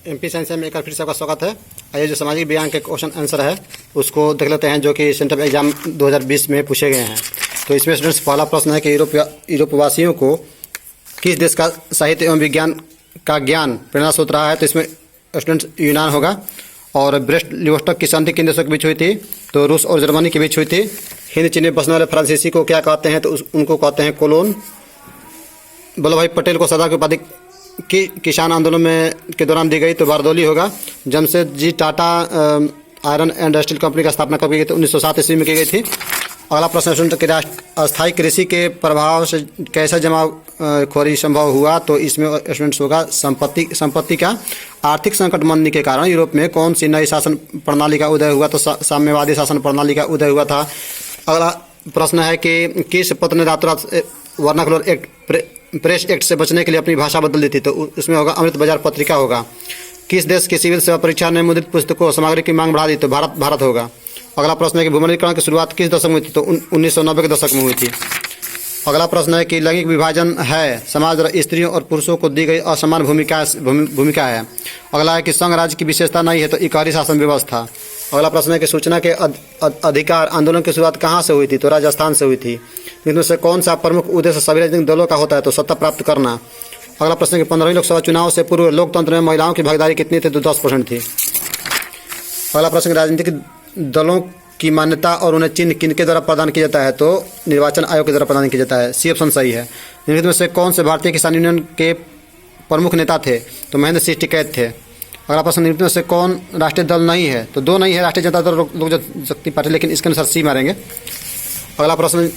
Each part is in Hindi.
एमपी साइंस में एक बार फिर से आपका स्वागत है। आइए जो सामाजिक विज्ञान के क्वेश्चन आंसर है उसको देख लेते हैं, जो कि सेंट्रल एग्जाम 2020 में पूछे गए हैं। तो इसमें स्टूडेंट्स पहला प्रश्न है कि यूरोपवासियों को किस देश का साहित्य एवं विज्ञान का ज्ञान प्रेरणा स्रोत रहा है। तो इसमें स्टूडेंट्स यूनान होगा। और ब्रेस्ट लिवोस्टॉक की संधि किन देशों के बीच हुई थी, तो रूस और जर्मनी के बीच हुई थी। हिंद चीन में बसने वाले फ्रांसीसी को क्या कहते हैं, तो उनको कहते हैं कोलोन। वल्लभ भाई पटेल को सरदार की उपाधि की किसान आंदोलन में के दौरान दी गई, तो बारदौली होगा। Jamshedji Tata iron and steel company का स्थापना कब की गई, तो 1907 ईस्वी में की गई थी। अगला प्रश्न कि अस्थायी कृषि के प्रभाव से कैसे जमाखोरी संभव हुआ, तो इसमें स्टूडेंट्स होगा संपत्ति का। आर्थिक संकट मंदी के कारण यूरोप में कौन सी नई शासन प्रणाली का उदय हुआ, तो साम्यवादी शासन प्रणाली का उदय हुआ था। अगला प्रश्न है कि किस पत्र ने रातों रात वर्नाकुलर एक्ट प्रेस एक्ट से बचने के लिए अपनी भाषा बदल दी थी, तो उसमें होगा अमृत बाजार पत्रिका होगा। किस देश की सिविल सेवा परीक्षा ने मुद्रित पुस्तकों सामग्री की मांग बढ़ा दी, तो भारत होगा। अगला प्रश्न है कि भूमंडलीकरण की शुरुआत किस दशक में हुई थी, तो 1990 के दशक में हुई थी। अगला प्रश्न है कि लैंगिक विभाजन है समाज द्वारा स्त्रियों और पुरुषों को दी गई असमान भूमिका है। अगला है कि संघ राज्य की विशेषता नहीं है, तो इकारी शासन व्यवस्था। अगला प्रश्न है कि सूचना के अधिकार आंदोलन की शुरुआत कहाँ से हुई थी, तो राजस्थान से हुई थी। इनमें से कौन सा प्रमुख उद्देश्य सभी राजनीतिक दलों का होता है, तो सत्ता प्राप्त करना। अगला प्रश्न है कि 15वीं लोकसभा चुनाव से पूर्व लोकतंत्र में महिलाओं की भागीदारी कितनी थी, तो 10% थी। अगला प्रश्न राजनीतिक दलों की मान्यता और उन्हें चिन्ह किनके द्वारा प्रदान किया जाता है, तो निर्वाचन आयोग के द्वारा प्रदान किया जाता है। सी ऑप्शन सही है। निम्नलिखित में से कौन से भारतीय किसान यूनियन के प्रमुख नेता थे, तो महेंद्र सिंह टिकैत थे। अगला प्रश्न निम्नलिखित में से कौन राष्ट्रीय दल नहीं है, तो दो नहीं है, राष्ट्रीय जनता दल, लोक जनशक्ति पार्टी, लेकिन इसके अनुसार सी मारेंगे। अगला प्रश्न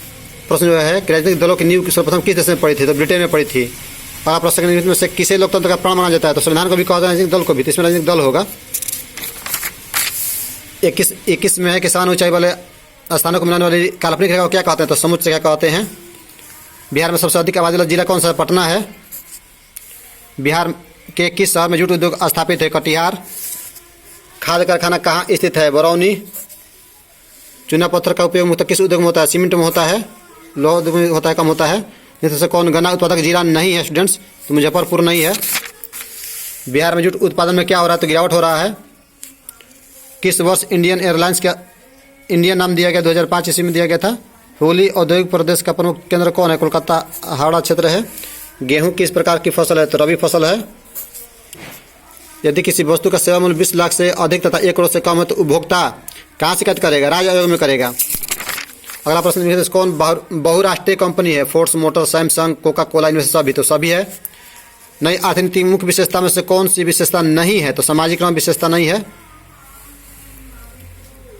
जो है कि राजनीतिक दलों की नींव सर्वप्रथम किस देश में पड़ी थी, तो ब्रिटेन में पड़ी थी। अगला प्रश्न निम्नलिखित में से किसे लोकतंत्र का प्राण माना जाता है, तो संविधान को भी कहा जाता है, राजनीतिक दल को भी, तो इसमें राजनीतिक दल होगा। 21 में है किसान ऊंचाई वाले स्थानों को मिलाने वाली काल्पनिक रेखा को क्या कहते हैं, तो समुद्र रेखा कहते हैं। बिहार में सबसे अधिक आबादी वाला जिला कौन सा है, पटना है। बिहार के किस शहर में जूट उद्योग स्थापित है, कटिहार। खाद कारखाना कहाँ स्थित है, बरौनी। चूना पत्थर का उपयोग मुख्यतः किस उद्योग में होता है, सीमेंट में होता है, लोह उद्योग में होता है, कम होता है। जैसे से कौन गन्ना उत्पादक जिला नहीं है स्टूडेंट्स, तो मुजफ्फरपुर नहीं है। बिहार में जूट उत्पादन में क्या हो रहा है, तो गिरावट हो रहा है। किस वर्ष इंडियन एयरलाइंस का इंडियन नाम दिया गया, 2005 ईस्वी में दिया गया था। हुगली औद्योगिक प्रदेश का प्रमुख केंद्र कौन है, कोलकाता हावड़ा क्षेत्र है। गेहूं किस प्रकार की फसल है, तो रबी फसल है। यदि किसी वस्तु का सेवा मूल्य 20 लाख से अधिक तथा 1 करोड़ से कम है, तो उपभोक्ता कहाँ शिकायत करेगा, राज्य आयोग में करेगा। अगला प्रश्न कौन बहुराष्ट्रीय कंपनी है, force motor, Samsung, Coca Cola, इनमें से सभी, तो सभी है। नई आर्थिक नीति मुख्य विशेषता में से कौन सी विशेषता नहीं है, तो सामाजिक विशेषता नहीं है।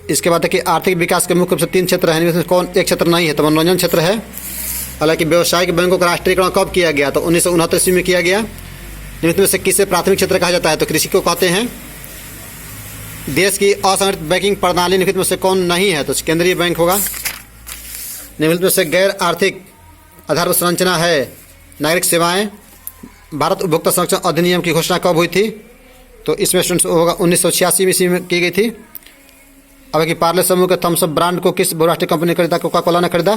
इसके बाद है कि आर्थिक विकास के मुख्य रूप से 3 क्षेत्र हैं, इनमें से कौन एक क्षेत्र नहीं है, तो मनोरंजन क्षेत्र है। हालांकि व्यावसायिक बैंकों का राष्ट्रीयकरण कब किया गया, तो 1969 ईस्वी में किया गया। निम्नलिखित में से किसे प्राथमिक क्षेत्र कहा जाता है, तो कृषि को कहते हैं। देश की असंगठित बैंकिंग प्रणाली निम्नलिखित में से कौन नहीं है, तो केंद्रीय बैंक होगा। निम्नलिखित में से गैर आर्थिक आधारभूत संरचना है नागरिक सेवाएं। भारत उपभोक्ता संरक्षण अधिनियम की घोषणा कब हुई थी, तो इसमें स्टूडेंट्स होगा 1986 ईस्वी में की गई थी। अब कि पार्ले समूह के थम्स अप ब्रांड को किस बहुराष्ट्रीय कंपनी ने खरीदा, कोका कोला ने खरीदा।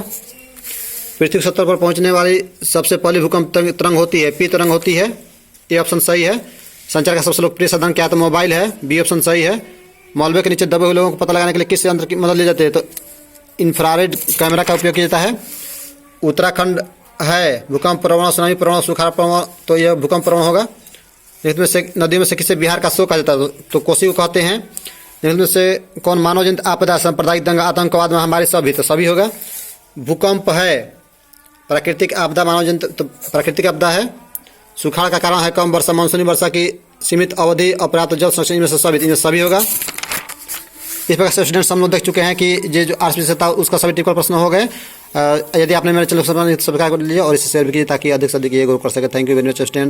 पृथ्वी सतह पर पहुंचने वाली सबसे पहली भूकंप तरंग होती है, पी तरंग होती है, ए ऑप्शन सही है। संचार का सबसे लोकप्रिय साधन क्या है, तो मोबाइल है, बी ऑप्शन सही है। मलबे के नीचे दबे हुए लोगों को पता लगाने के लिए किस यंत्र की मदद ली जाती है, तो इंफ्रारेड कैमरा का उपयोग किया जाता है। उत्तराखंड है भूकंप प्रवण, सुनामी प्रवण, सुखाड़ प्रवण, तो यह भूकंप प्रवण होगा। इसमें से नदियों में से किसे बिहार का शो कहा जाता है, तो कोसी को कहते हैं। इनमें से कौन मानव जनित आपदा, सांप्रदायिक दंगा, आतंकवाद, महामारी, सभी, तो सभी होगा। भूकंप है प्राकृतिक आपदा, मानव जनित तो प्राकृतिक आपदा है। सुखाड़ का कारण है कम वर्षा, मानसूनी वर्षा की सीमित अवधि, अपर्याप्त जल संरक्षण, इनमें से सभी होगा। इस प्रकार से स्टूडेंट्स हम लोग देख चुके हैं कि ये जो आर्ट्स था उसका सभी टिपिकल प्रश्न हो गए। यदि आपने मेरे चैनल को सब्सक्राइब कर लिया और इसे शेयर भी कीजिए ताकि अधिक से अधिक ये ग्रो कर सके। Thank you very much students.